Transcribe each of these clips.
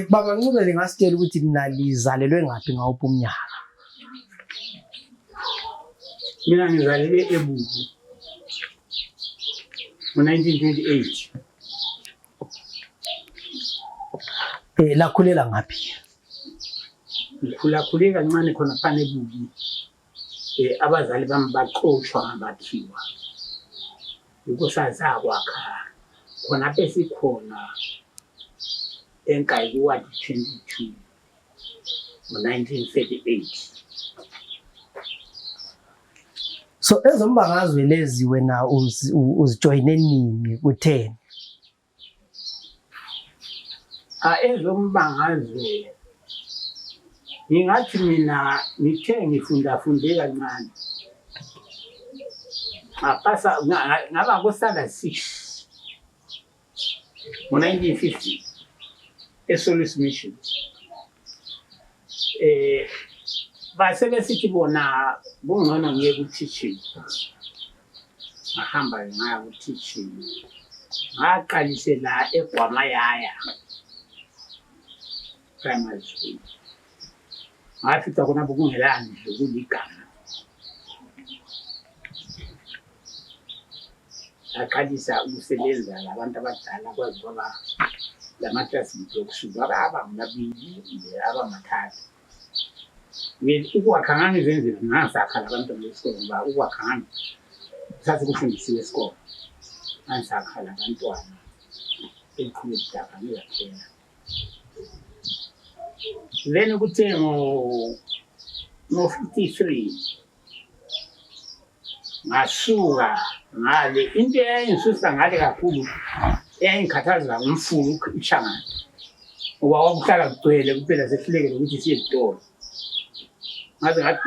Baba Ncube ngasitshela ukuthi mina lizalelwe ngaphi ngawuphi umnyaka? Mina ngizalelwe eBuku ngo-1928. Lakhulela ngaphi? Ngikhule kancane khona phana eBuku. Abazali bami baxoshwa ngabathiwa. Ukusazakwakha khona besikhona eNkayi Ward 22 ngo-1938. So ezombangazwe lezi wena uzijoyine nini kutheni? Ezombangazwe ngingathi mina ngithe ngifunda kancane. Ngaba kusala 6 ngo-1950 eSolus Mission. Base besithi bona bungcono ngiye ku-teaching. Ngahamba ngaya ku-teaching. Ngaqalise la eGwamayaya primary school. Ngafica khona kungelani nje kuligama. Ngaqalisa ukusebenza labantu abadala kwazi ngoba lama-classmates okusuka abangabili abamathathu. Ukwakha ngangizenzela ngasakha labantwana besikole ngoba ukwakha ngithathe kufundisiwe esikole. Ngisakha labantwana eqhubeka udaba ngiyakhela. Then kuthe ngo-53 ngasuka ngale into eyayingisusa ngale kakhulu eyayingikhathaza ngumfulu uChangana ngoba wakuhlala kugcwele kuphela sehlulekile ukuthi siye esitolo. Ngaze ngathi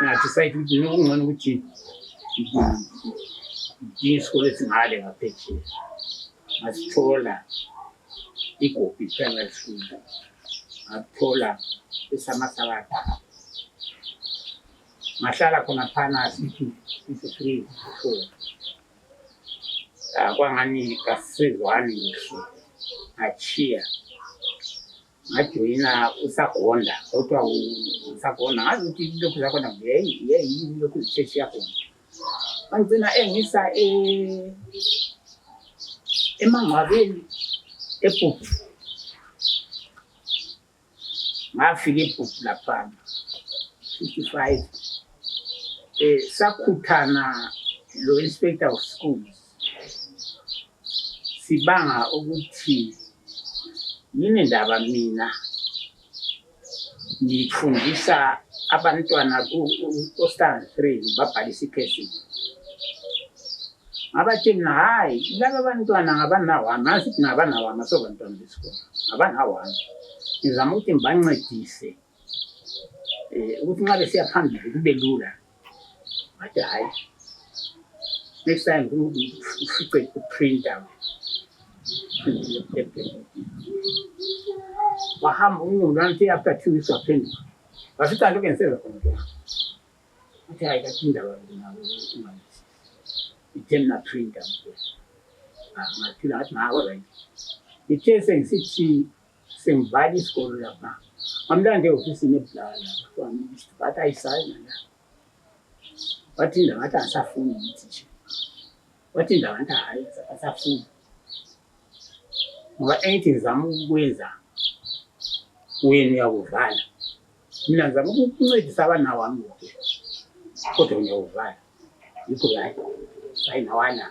ukuthi ngcono ukuthi isikole esingale ngaphetsheya. Ngasithola iGopi Primary School. Ngathola eSamasabata. Ngahlala khona phana sithi free school. Kwangani kasizwani ngisho ngachiya. Ngajoyina uSagonda kodwa uSagonda ngazi ukuthi lokhu zakhona yini lokhu ichechi yakhona. Ngigcina engisa eMangcwabeni ePhupu. Ngafika ePhupu lapha 55. Sakhuthana lo inspector of schools. Sibanga ukuthi yini ndaba mina ngifundisa abantwana ku-Standard 3 babhalisa ikhesi. Ngabathi mina hayi laba bantwana ngabanawami asithi ngabanawami asobantwana besikole abanawami. Ngizama ukuthi ngibancedise ukuthi nxa besiya phambili kube lula. Bathi hayi next time ufice ku-printer. Wahamba ungumuntu after 2 weeks waphenduka. Wasithi aloku ngisenza khona. Athi hayi kathi indaba ngalo ithemna printer. Ngathi right. Ithe sengisithi sengivala isikole lapha. Amlande ofisini eBlala. Bathi ayisayina la. Wathi indaba ngathi asafuni ukuthi. Wathi indaba ngathi hayi asafuni. Ngoba engithi ngizama ukwenza wena uyakuvala. Mina ngizama ukuncedisa abanawami bonke. Kodwa ngiyawuvala. Yikho hayi sayina wana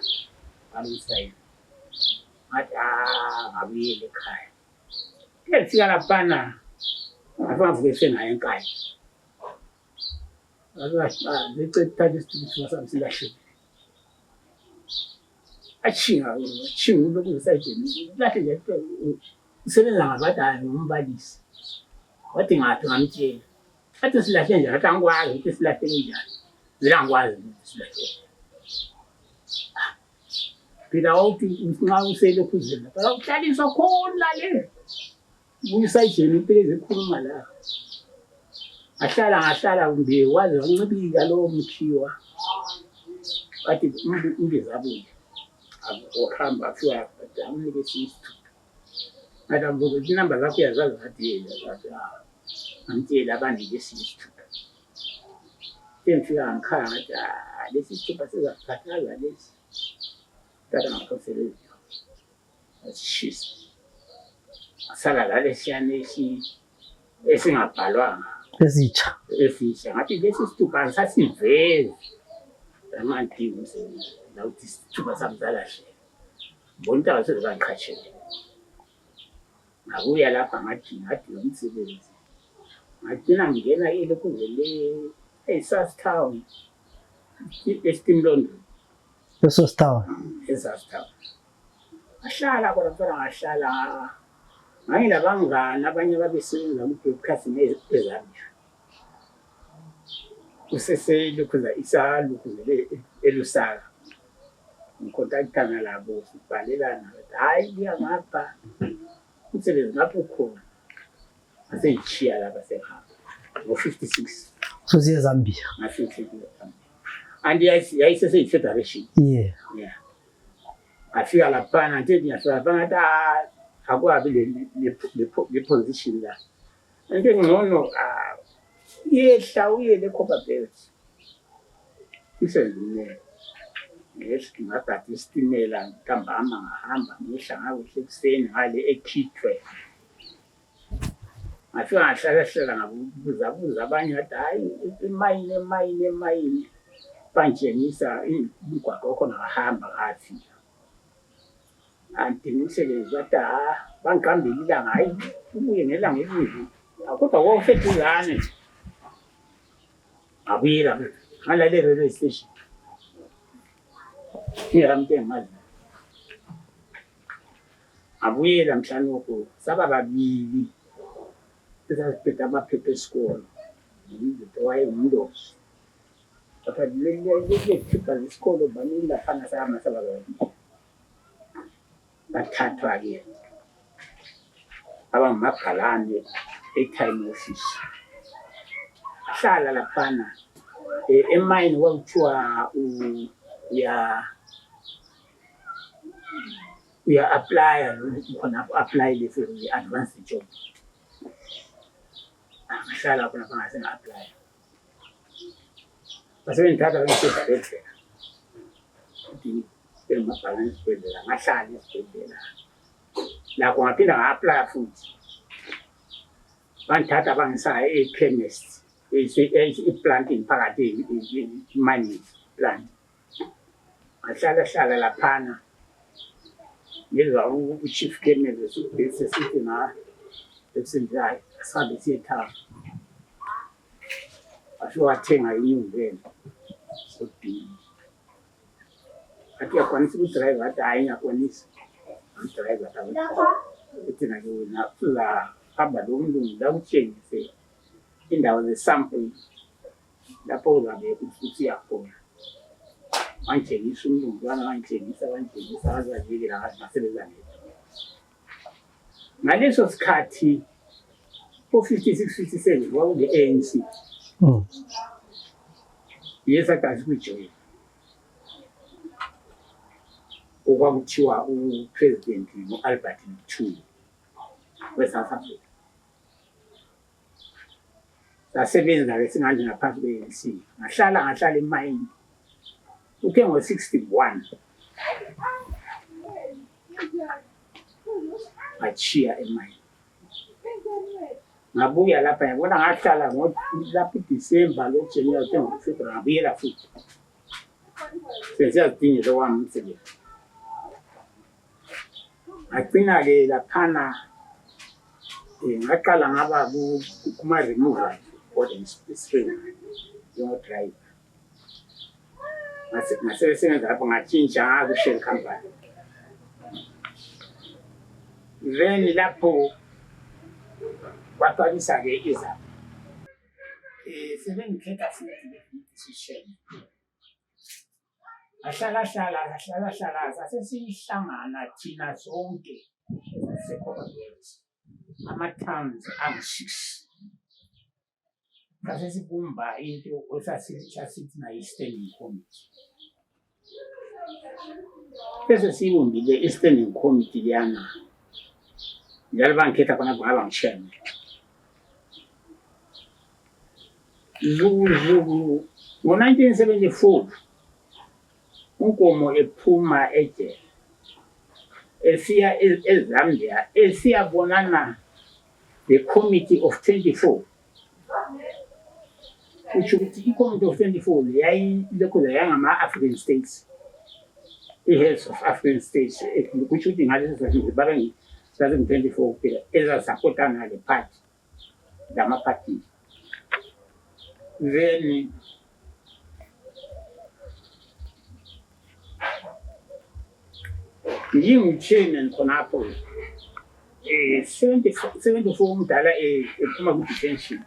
alisayina. Ngathi ngabuyele ekhaya. Ngifika laphana ngavuke senayo enkaya. Ngicela isitulo sami silahlekile. Achinga lokhu ngisayidini. Lahle nje usebenza ngabadala nombalisi. Wathi ngathi ngamtshela. Athi silahle njani? Athi angikwazi ukuthi silahle njani. Ngiyangikwazi ukuthi silahle. Phela uthi nxa uselokhu uzela. Phela uhlaliswa khona le. Uyisayidini impilo ezikhuluma la. Ngahlala kumbe waze wancibika lo mkhiwa. Wathi ungezabuye. Ukuhamba afika amnike isithupha. Ngatambuza ukuthi inamba zakho uyazazi ngathi yazazi. Ngitshela abanike isithupha. Ngifika ngikhaya ngathi lesi sithupha sizakhathaza lesi. Tata ngaphoselezi. Asishisa. Asala la lesiyane esingabhalwanga. Esitsha. Ngathi lesi sithupha ngisasivezi. Amanti umsebenzi. Nawuthi isithupha samzala hle. Bonta wasebangiqhashela. Ngabuya lapha ngathi umsebenzi. Ngagcina ngingena ilokhuze eSasstown. Estimlondo. eSasstown. Ahlala kodwa ngahlala. Ngayilabangani abanye babesebenza ku-broadcasting eZambia. Useseyilokhuza isalukhuzele eLusaka. Ngikontaktana labo sibhalelana hayi kuya ngapha. Umsebenzi lapho khona. Aseyichiya lapha sehamba. Ngo-56. So Zambia. And yayisese federation. Yeah. Afika laphana nje ngiyafika lapha akwabi le position la. Into ngcono yehla uyele Copper Belt. Isenzile. Ngaphathi isitimela ntambama ngahamba ngihla ngakuhle kuseni ngale eKitwe. Ngafika ngahlala ngabuza abanye bathi hayi imayini bantshengisa imigwaqo khona ngahamba ngathi. Anti umsebenzi bathi bangiqambile ilanga hayi ubuye ngelanga elibi. Kodwa kwafethuzane. Abuyela ngalale railway station. Ngiramtemazi. Abuyela mhlanoko saba babili. Sasiphethe amaphepha esikole. Waye uMndosi. Lapha le isikole baningi lafana sama sababili. Bathathwa ke. Abangamagalane e-time office. Hlala laphana. Emine kwakuthiwa uya apply khona apply le for the advanced job. Ngihlala khona ngase nga-apply. Basebenzithatha esibhedlela. Ngimabhalane esibhedlela ngahlala esibhedlela. La ngaphinda nga-apply futhi. Bangithatha bangisaya e-chemist. I-planting phakathi i-mining plant. Ngahlala laphana. Ngizwa u-chief chemist esithi esenzayo asabe siyethatha. Asho wathenga inyuveni. Sodini. Athi yakwanisa ukudrive athi hayi ngiyakwanisa. Ngidrive athi uthina ke wena la hamba lo mlungu la utshengise indawo zesample lapho uzabe uthi yakhona. Ngitshengisa umlungu ngitshengisa azazile la ngasebenza nje. Ngaleso sikhathi 56-57 kwakude ANC. Yesakazi kujoyina. Okwakuthiwa upresident uAlbert Mtshuli weSouth Africa. Sasebenza ke singathi ngaphansi kwe-ANC. Ngahlala emayini. Uthe ngo-61. Ngachiya emayini. Ngabuya lapha ngibona ngahlala lapha iDisemba loJanuary ngo-February ngabuyela futhi. Sesiyadingela wami umsebenzi. Ngagcina ke laphana ngaqala ngaba kuma-removal ordering spring njengo-driver. Ngasebenza lapho ngatshintsha ngaku-Shell company. Then lapho kwaqalisa ke iZambia. Sebengikhetha futhi le-decision. Ahlala sasesihlangana thina zonke ezaseCommonwealth. Ama-towns angu-6. Sasesibumba into osasithi na-i-standing committee. Bese siyibumbile i-standing committee liyana. njalo bangikhetha khona kungaba ngisheme Zulu ngo-1974 uNkomo ephuma ejele esiya eZambia esiyabonana the committee of 24 which i-committee of 24 yayilokhu yangama-African states i-heads of African states kusho ukuthi ngaleso sikhathi zazingu-24 kuphela ezasapotana le party lama-party then ngingu-chairman khonapho 74 umdala ephuma ku-detention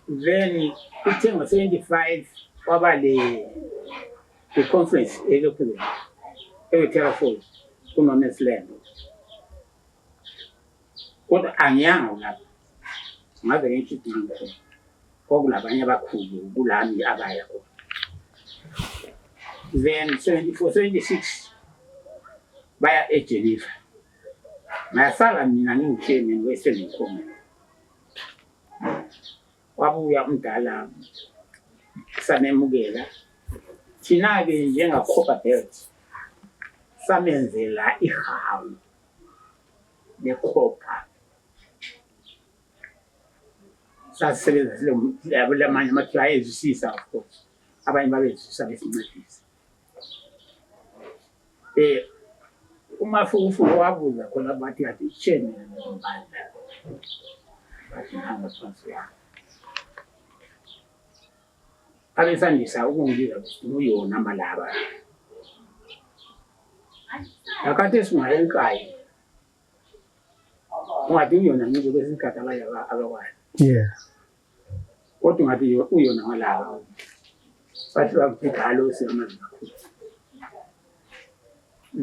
then kuthe ngo-75 kwaba le-conference elokhu ewe-Terrafall kuNonesland kodwa angiyanga lapho ngaze ngiyishidinga khona kwakulabanye abakhulu kulami abaya khona then 76 baya eGeneva ngasala mina ngingu-chairman we-Standing Committee wabuya umdala samemukela thina-ke njenga-Copperbelt samenzela ihawu le-copper sasisebenza lamanye amathula ayezwisisa of course abanye babezwisisa besincedisa uMafufu wabuza khona bathi athi chairman ngombandla bathi hamba phansi yakho abesandisa ukungibiza ukuthi uyona malaba akade singayenkayi ungathi uyona ngizo kwesikhathi abakwazi kodwa ungathi uyona malaba bathi bakudalo siyamazi kakhulu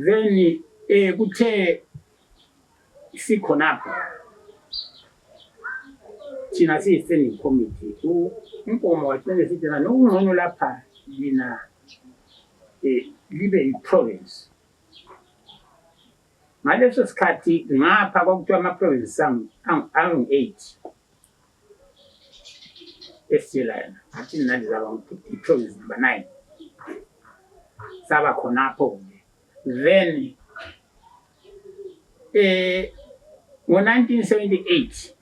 then kuthe sikhonapho thina siyi-Standing Committee uNkomo wathile sithi nokungcono lapha lina libe yi-province ngaleso sikhathi ngapha kwakuthiwa ama-province angu-8 esitshelayo athi nina lizaba i-province number 9 saba khonapho then ngo-1978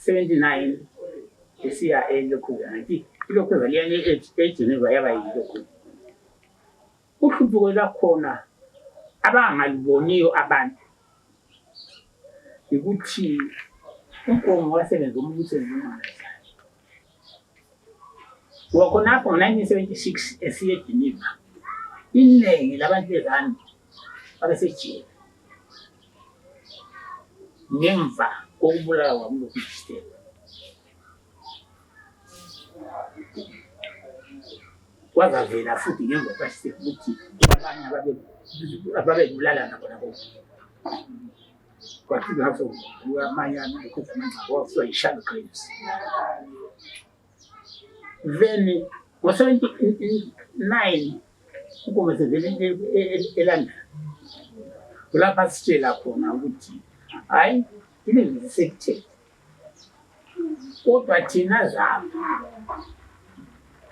79 esiya eLokhuza nathi iLokhuza liyane eGeneva yaba yiLokhuza uhlupho lakhona abangaliboniyo abantu ukuthi uNkomo wasebenza umsebenzi omangalisayo wakhonapho ngo-1976 esiya eGeneva iningi labantu bezana babesejele ngemva kokubulawa kwaMlokhu kwazavela futhi ngemva kwasithe ukuthi abanye ababebulala nabona bonke kwathi ngapho amanye amekhosi amangcwabo wafika i-shallow graves then ngo-79 uNkomo esevele eLondon kulapha sitshela khona ukuthi hayi ilizwe sekuthethe kodwa thina zabo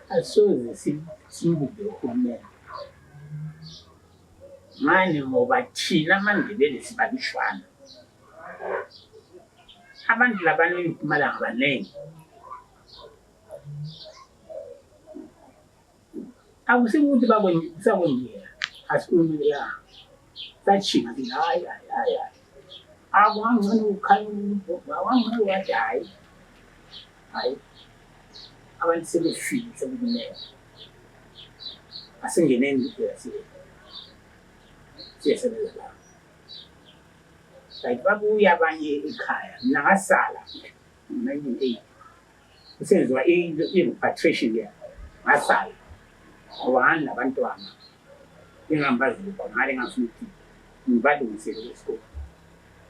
asoze simbuke uhulumeni manje ngoba thina amaNdebele sibalishwana abantu labanye eMpumalanga abaningi akusikuthi sakwenziwa asikhulumela sachinga thina hayi akungangcono ukhanya awangcono wathi hayi abantu sebefile sebekunene asingeneni kuphela siyesebenza la like babuya abanye ekhaya mina ngasala 1980 kusenziwa i-repatriation le ngasala ngoba nginabantwana engingambazile khona ngale ngafuna ukuthi ngibalungisele isikole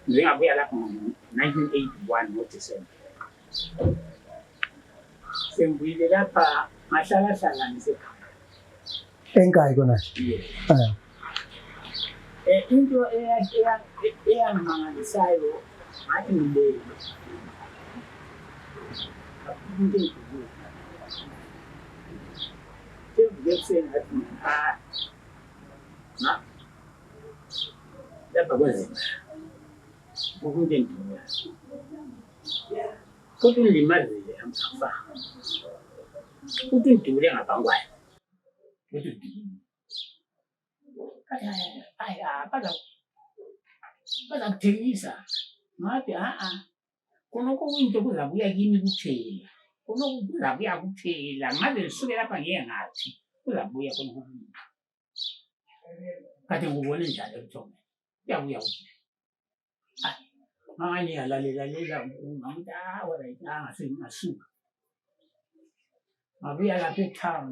njengabuya lapho ngo-1981 ngoDisemba sengibuyile lapha ngahlalahlala ngisekhaya enkayi kona into eyangimangalisayo ngathi ngilele into engibuka ekuseni ngathi lapha kwenzima ukunto engibuka futhi undilimazile angifanga futhi ngidubule ngabangwayo futhi bazakuthengisa ngathi konoko into kuzabuya kimi kuphela konoko kuzabuya kuphela ngaze lisuke lapha ngeke ngathi kuzabuya konoko kade ngubone njalo ebuthongo kuyabuya kuphela manje yalalela ngamuthi alright ngasuka ngabuya lapha etown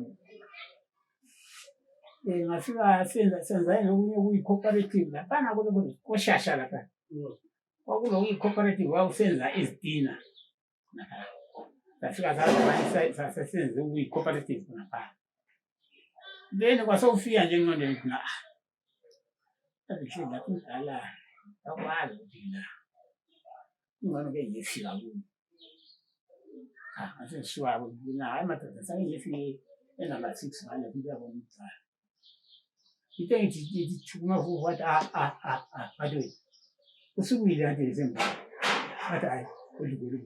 ngafika senza lokunye kuyi-cooperative laphana koshasha lapha kwakulokuyi-cooperative wawusenza izitina safika sasenze kuyi-cooperative naphana then kwasewufika nje engqondweni khona azihleli lapho udala akwazi ukuthi la ingcono-ke ngiyefika kuyo ngasengisuka hayi madoda sangiyefike enumber 6 ngale kuyabona umdala into engithi kungavuka wathi badwe usukuyile kanti esemva wathi hayi kodwa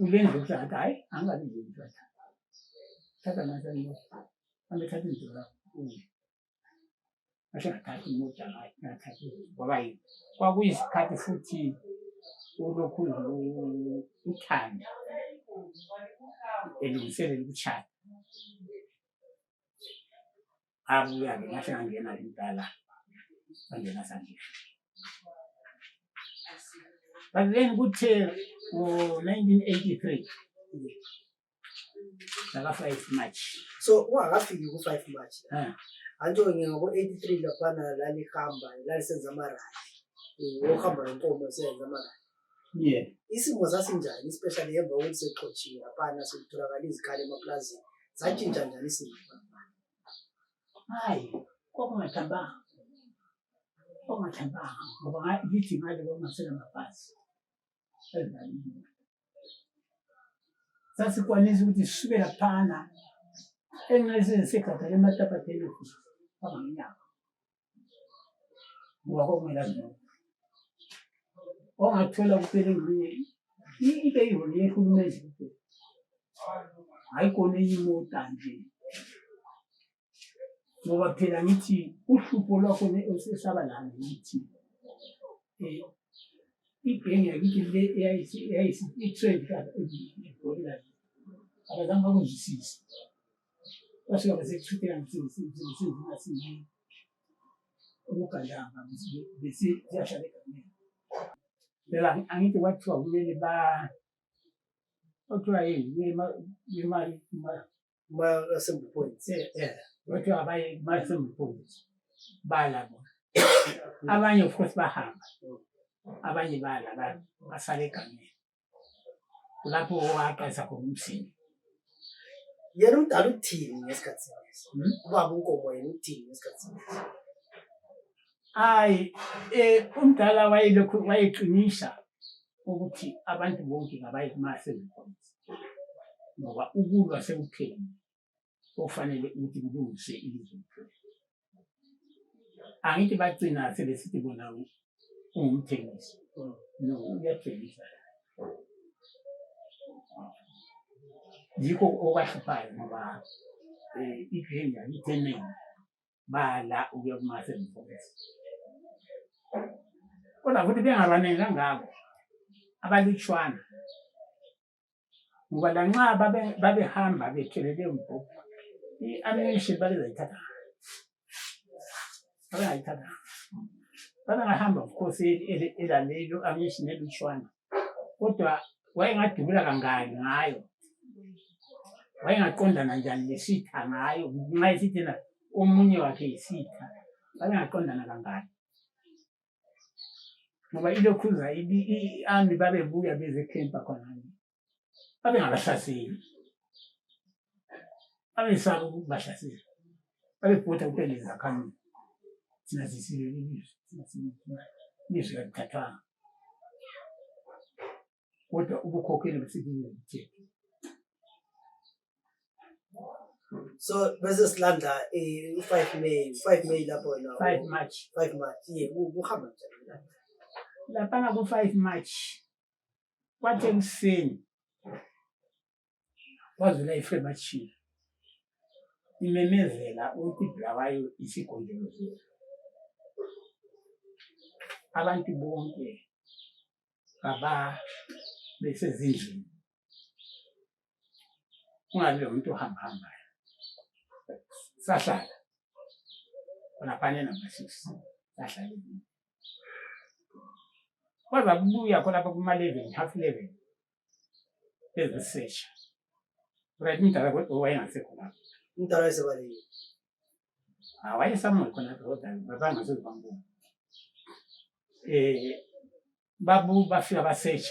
ulenze ukuthi hayi angabi nje ukuthi thatha nasani angathatha into lakho ngathatha imoto ngathatha ngoba kwakuyisikhathi futhi ulokhu uthanda elungiselela ukushada abuya-ke ngahle ngangena umdala angena sangena but then kuthe ngo-1983 ngaka-5 March so ungakafiki ku-5 March antsho-ke ngabo-83 laphana lalihamba lalisenza amarayi wohamba lenkomo senza amarayi isimo sasinjani especially emva kokuthi sexotshiwe laphana sekutholakala izikhala emaplazini satshintsha njani isimo hayi kwakungathambanga ngoba ngithi ngale kwakungasela amabhasi ezilalini sasikwanisa ukuthi sisuke laphana enginesekhada lematapateni kwangaminyaka ngoba kwakungelazimoto ongathola kuphela into eyiholo yehulumeni kuphela hayi kona eyimota nje ngoba phela ngithi uhlupho lwakho osesaba lalo ngithi ibhengi yakithi le i-trend abazange bakuzwisise basuka besekuthukela ngisizingasiyi ukugadanga besiyashada egameni phela angithi kwathiwa kumele kwathiwa imali assembly points kwathiwa abaye ma-assembly points bala bona abanye of course bahamba abanye bala basala egameni kulapho waqalisa khona umsini yena udala ukuthini ngesikhathi seneso ubaba uNkomo yena ukuthini ngesikhathi seneso hayi umdala wayeqinisa ukuthi abantu bonke ngabaye kuma-assembly points ngoba ukulwa sekupheli ofanele ukuthi kulungise ilizwe angithi bagcina sebesithi bona ungumthengisi no uyathengisa yikho okwahluphayo ngoba ibhengi angithi eningi bala ukuya kuma-assembly points kodwa futhi bengabaningi kangako abalutshwana ngoba lanxa babehamba bethelele umbhobho i-ammunition babezayithatha babengahamba of course elalelo ammunition elutshwana kodwa wayengadubula kangaki ngayo wayengaqondana njani lesitha ngayo nxa esithena omunye wakhe yisitha babengaqondana kangaki ngoba ilokhuza i-army babebuya bezekhempa khonani babengabahlaseli babesaba ukubahlasela babebhuda kuphela izakhamuzi thina sisile ilizwi alithathwanga kodwa ubukhokheli besikile kuthini. So bese silanda 5 May lapho wena 5 March uhamba njani lapha ku5 March kwathe ekuseni wazula iFree Machine imemezela ukuthi Bulawayo isigonjolozo. Abantu bonke baba besezindlini ungabe umuntu ohamba sahlala lapha number 6 sahlala kwaza kubuya khona lapha kuma 11 half 11 ezisearch right umdala kodwa wayengasekho lapha umdala wayesebaleni wayesamuel khona kodwa baba ngasezibambuni babu bafika basearch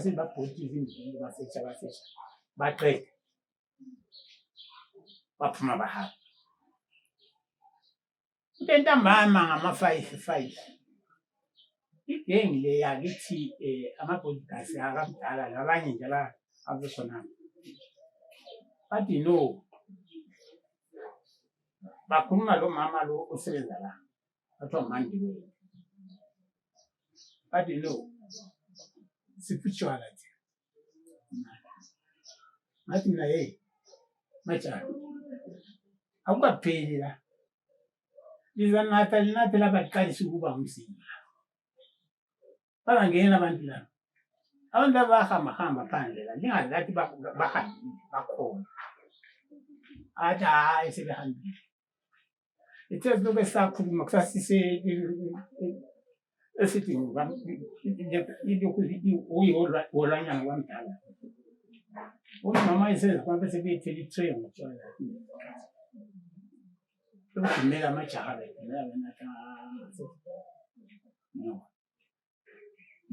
sibabhoti izindlu basearch baqeda baphuma bahamba intambama ngama5 igengi le yakithi amabhodikasi akadala labanye nje la abusona bathi no bakhuluma lo mama lo osebenza la bathiwa Mandiwe bathi no sipitshwala nje ngathi mina machana akukapheli la linathi labaqalisa ukuba umzimba bangena abantu la abantu abahamba phandle la lingazathi bahambile bakhona athi hayi sebehambile ithe lokho esakhuluma kusasise esithi uyolanyana kwamdala umama isenza kwampe sebeyithela itrain ngotshwala ukugcinela amajaha begcinela benatha no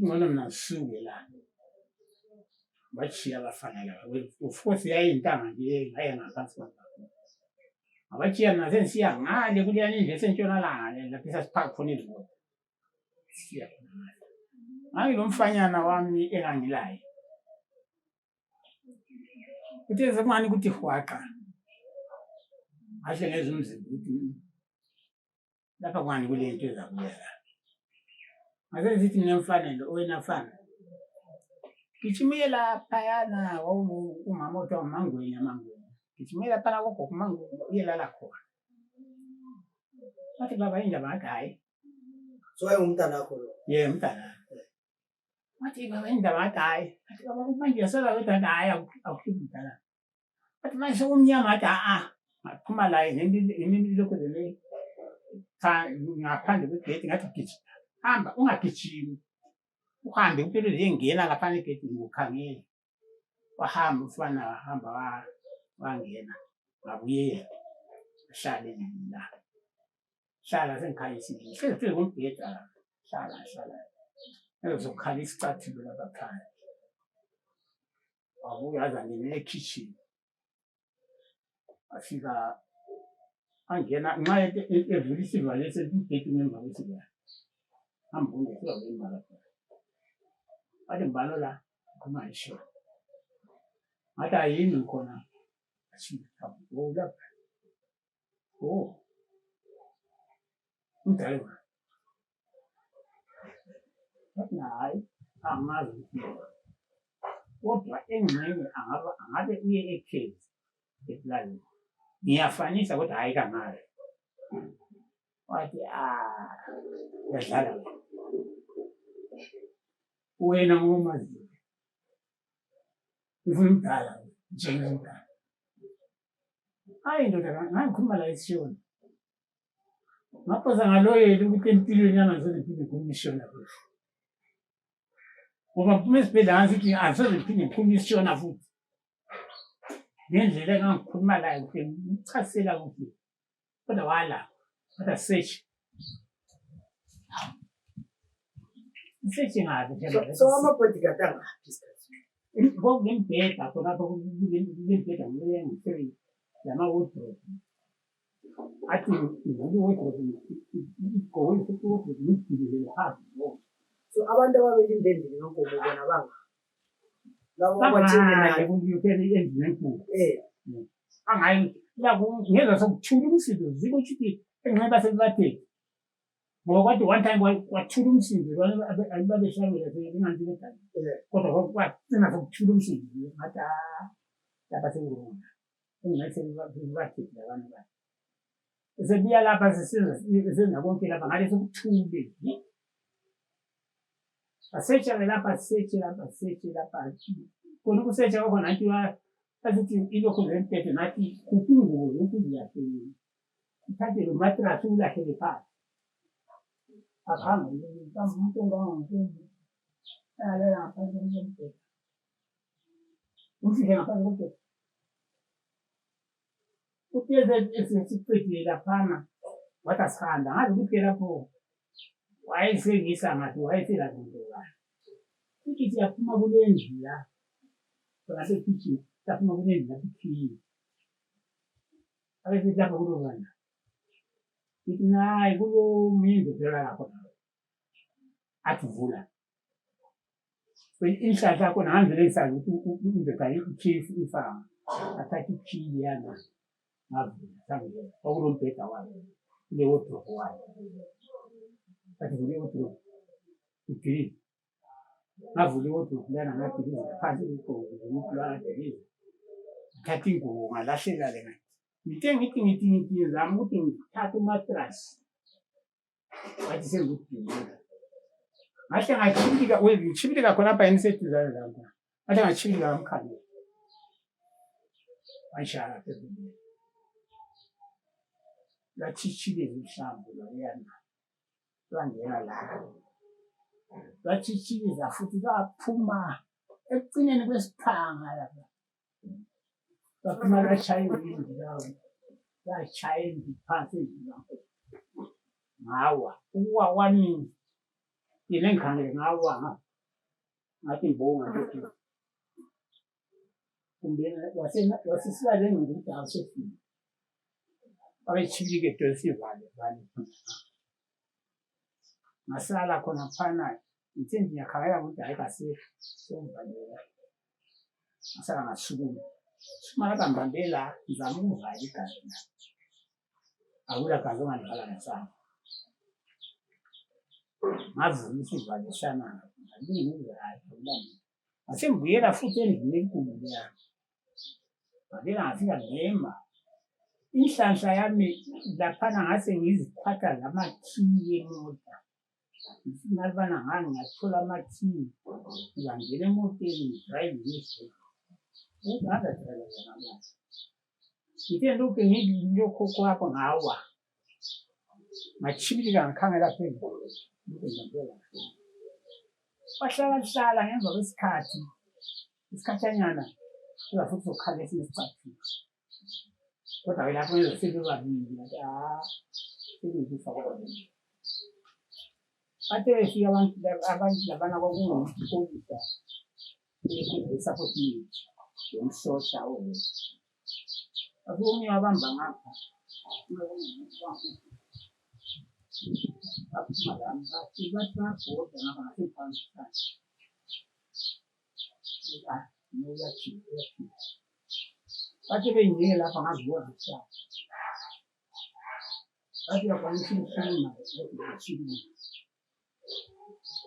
ngona mina suke la bachiya abafana laba of course yayintanga nje ngaye ngaphansi kwakho abachiya naze siya ngale kuliyani nje sentshonalanga lapha sasiphaka khona izimoto siya ngayi lo mfanyana wami engangilaye uthe zamani ukuthi hwaqa ahle ngeze umzimba ukuthi lapha kwani kule nto ezakuyenza ake zithi nemfanele wena mfana kichimela phayana umama othiwa Mangweni kichimela phana gogo Mangweni uyelala khona bathi baba indaba ngathi hayi so ayengumntana wakho lo umntana bathi baba indaba ngathi hayi bathi baba manje yasala wethu hayi akuhluphi mntana bathi manje umnyama athi ngaphuma la yini lokho le ngaphandle kwegate ngathi gijima hamba ungagijimi uhambe impilo ngena lapha egate ngokhangela wahamba ufana wahamba wangena ngabuye hlale la hlala sengikhayisile hlezi ngombheda hlala ezokhala isicathilo lapha phandle wabuya azangena ekitchen afika angena nxa evula isivalo esibhedi ngemva kwesivalo hamba ungefika ngemva athi mbalo la khona isho ngathi ayini khona lapha umdala bathi hayi angazi kodwa engxenye angabe uye ekhezi eplani ngiyafanisa kodwa hayi kangale wathi yadlala wena ngomazi ufuna umdala njengomdala hayi ndoda ngikhuluma la isishoni ngaphosa ngaloyela ukuthi empilweni yangazoziphinde kumishona futhi ngoba mphume esibhedlela ngasithi asoziphinde kumishona futhi ngendlela engangikhuluma layo ukuthi ngichasela ukuthi kodwa wala kodwa search ngabe so ama-bodyguard angaphi isikhathi ngembheda khonapho ngembheda ngisebenzi lama-wardrobe I think what was going to what was missing hard. So abantu ababili endlini nonkomo bona banga labo Hayi ukuyokela endlini enkulu. Angayi la ngeke sokuthula umsindo ziko ukuthi enqeba sekubatheni. Ngoba kwathi one time wathula umsindo ababeshabela engathi lekhaya. Kodwa kwathina sokuthula umsindo ngathi lapha senguruma. Engase bathi labana bathi. Sebiya lapha sisenza konke lapha ngale sokuthule. Asecha lapha kona ukusecha kwakho nathi asithi ilokhu zempethe nathi kupingulo yokuziyahleli uthathe lo mattress ulahlele phansi akhange umuntu ongangomuntu alela ngaphansi kwempethe ufike ngaphansi kwempethe uthe esesiqedile laphana wathi asihamba ngazi ukuthi lapho wayesengisa ngathi wayeselazindlela ukuthi siyaphuma kule ndlu la ngasekitchen siyaphuma kule ndlu lapho abese lapho kulobana ithi nayi kulo mindlu phela lapho athi vula inhlahla yakho nangandlela esazi ukuthi umbeka ichief ifanga athathe iphili yana ngavula sangena okulombheda wayo kule wardrobe wayo athi kule wardrobe ugili ngavula iwardrobe lana ngadiliza phansi igqoko ngomplana diliza thatha ingubo ngalahlela le ngathi ngithi zama ukuthi ngithathe umattress wathi sengudinga ngahle ngachibilika ngichibilika khona apha eniseduzane lapha ngahle ngachibilika ngamkhanya washaya phezulu lachichile umhlambu lwana lwangena la lachichiliza futhi laphuma ekucineni kwesiphanga lapha laphuma lashaya indlu lawo lashaya indlu phansi endlini ngawa ukuwa kwami yena engikhangele ngawa ngathi ngibonga ukuthi kumbe wasisibalele ngokuthi awusefile abechilike dosivale vale masala khona phana ngithe ngiyakhangela ukuthi hayi kasefu somvalela masala ngasukuma sumala kambambela ngizama ukuvala igazi akula gazi ongandibhala ngesandla ngavula isivalo sana ngasembuyela futhi endlini enkulu leya ngavela ngafika ngema inhlanhla yami laphana ngase ngiziphatha lamakhiye emota ngalibana ngani ngathola amakhiye ngangena emoteni ngidrayive ngithe lokhu ngilokho kwapho ngawa ngachibilika ngakhangela phezulu wahlala ngemva kwesikhathi isikhathanyana kuza futhi ukhala esinye isikhathi kodwa ke lapho sebebabili ngathi sebenzisa kwona bathe befika abantu labana kwakungumpolisa esapoti yomsosha omunye wabamba ngapha bathi bengike lapha ngazibona bathi yakwanisa ukukhuluma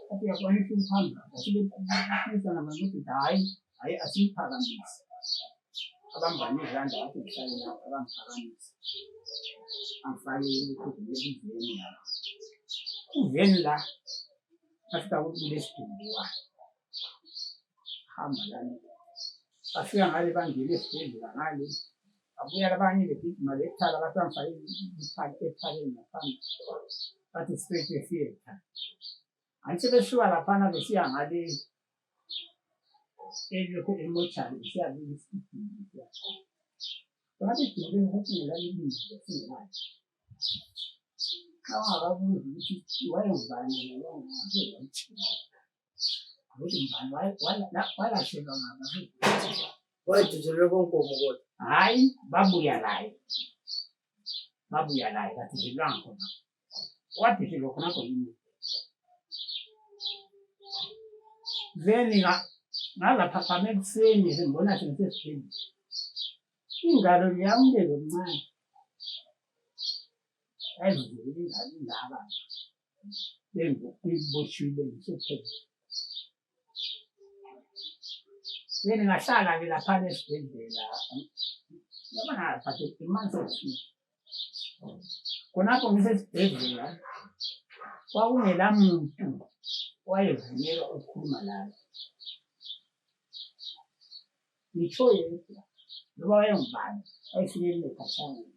bathi yakwanisa ukuhamba basebefisa nabantu hayi asiyiphakamise abambane izandla bathi ngihlale lapho abamphakamise angifake ekuveni lapho uveni la afika kulesidumbu hamba lana bafika ngale bangile esibhedlela ngale abuya abanye begijima lekhala bathi bangifake ethaleni ngaphandle bathi straight theatre anthi besuka laphana besiya ngale elokhu emochari besiya kulesidumbu bathi idumbu ukuthi ngelalibili singelayo akabuzi ukuthi wayengubani walashelwa ngaba wayedujelwe konkomo kodwa hayi babuya layo babuya naye kathi zilwanga khona wathi silo khonapho yini then ngazaphakama ekuseni sengibona sengisesibhedlela ingalo yamlelo omncane ezivile ingalo indaba bengiboshile ngisephezulu then ngahlala-ke laphana esibhedlela yabona but imanzi khonapho ngisesibhedlela kwakungela muntu wayevunyelwa ukukhuluma lami ngitsho yedwa noba wayengubani wayefikele ekhashana